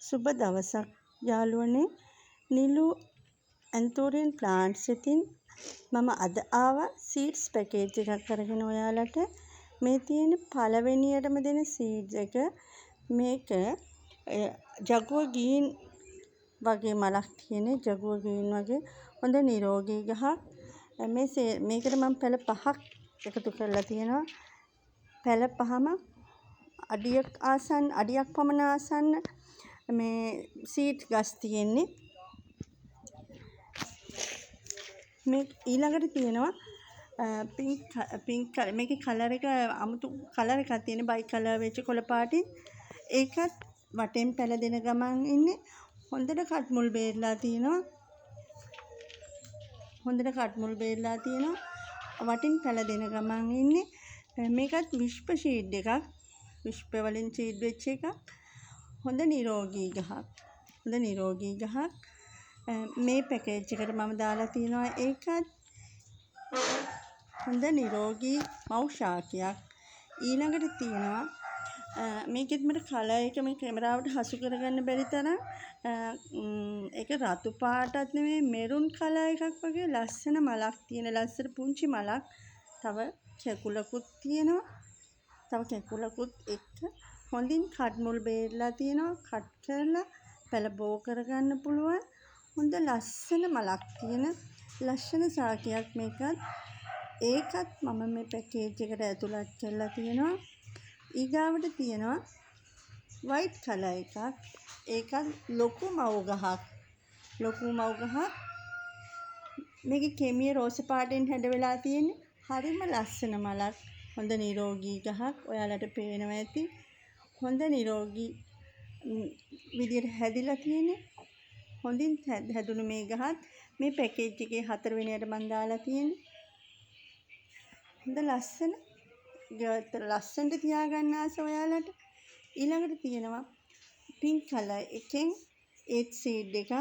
සුබ දවසක් යාළුවනේ. නිලු ඇන්තෝරියන් ප්ලාන්ට්ස් ඉතින් මම අද ආවා සීඩ්ස් පැකේජ් එකක් අරගෙන ඔයාලට. මේ තියෙන පළවෙනියටම දෙන සීඩ්ස් එක මේක ජගුව ග්‍රීන් වගේ මලක් තියෙන ජගුව ග්‍රීන් වගේ හොඳ නිරෝගී ගහක්. මේකට මම පැල 5ක් එකතු කරලා තියෙනවා. පැල 5ම අඩියක් පමණ ආසන්න මේ සීඩ් ගස් තියෙන්නේ. මේ ඊළඟට තියෙනවා පින්ක් කලර්. මේකේ කලර් එක අමුතු කලර් එකක් තියෙන බයි කලර් වෙච්ච කොළ පාටින්. ඒකත් වටෙන් පැල දෙන ගමන් ඉන්නේ. හොඳට කට් මුල් බේරලා තියෙනවා. වටින් පැල දෙන ගමන් ඉන්නේ. මේකත් විශ්ප ෂීඩ් එකක්. විශ්ප වලින් ෂීඩ් වෙච්ච එකක්. හොඳ නිරෝගී ගහක්. මේ පැකේජ් එකට මම දාලා තියෙනවා ඒකත් හොඳ නිරෝගී මව් ශාකයක්. ඊළඟට තියෙනවා මේකෙත් මට කලර් එක මේ කැමරාවට හසු කරගන්න බැරි තරම් ඒක රතු පාටත් නෙමෙයි මෙරුන් කලර් එකක් වගේ ලස්සන මලක් තියෙන ලස්සන පුංචි මලක්. තව කැකුලකුත් තියෙනවා. එක්ක හොඳින් කට් මුල් බේරලා තියෙනවා. කට් කරලා පැල බෝ කරගන්න පුළුවන්. හොඳ ලස්සන මලක් තියෙන ලස්සන සාකයක් මේකත්. ඒකත් මම මේ පැකේජ් එකට ඇතුළත් කරලා තියෙනවා. ඊගාවට තියෙනවා වයිට් කලර් එකක්. ඒකත් ලොකු මව් ගහක්. මේකේ කෙමිය රෝස පාටෙන් හැඩ වෙලා තියෙන්නේ. හරිම ලස්සන මලක්. හොඳ නිරෝගී ගහක්. ඔයාලට පේනවා ඇති. හොඳ නිරෝගී විදියට හැදිලා තියෙන්නේ. හොඳින් හැදුණු මේ ගහත් මේ පැකේජ් එකේ 4 වෙනියට මම දාලා තියෙන්නේ. හොඳ ලස්සනට තියාගන්න ආස ඔයාලට. ඊළඟට තියෙනවා පින්ක් කලර් එකෙන් 8 සීඩ් එකක්.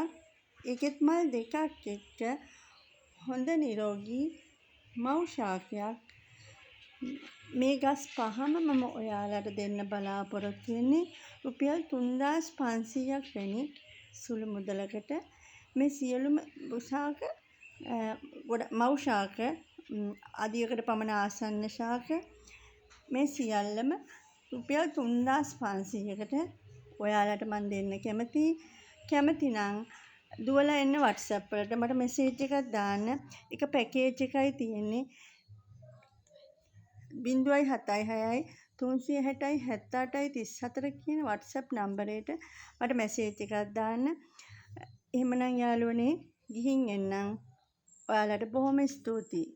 ඒකෙත් මල් දෙකක් එක්ක හොඳ නිරෝගී මව් ශාකයක්. මේ ගස් 5ම මම ඔයාලට දෙන්න බලාපොරොත්තු වෙන්නේ රුපියල් 3500ක් වැනි සුළු මුදලකට. මේ සියලුම ශාක මව් ශාක අදියකට පමණ ආසන්න ශාක. මේ සියල්ලම රුපියල් 3500කට ඔයාලට මම දෙන්න කැමතියි. කැමති නම් දුවලා එන්න WhatsApp වලට මට මෙසේජ් එකක් දාන්න. එක පැකේජ් එකයි තියෙන්නේ 076 360 78 34 කියන WhatsApp නම්බරයට මට මෙසේජ් එකක් දාන්න. එහෙමනම් යාළුවනේ ගිහින් එන්නම්. ඔයාලට බොහොම ස්තුතියි.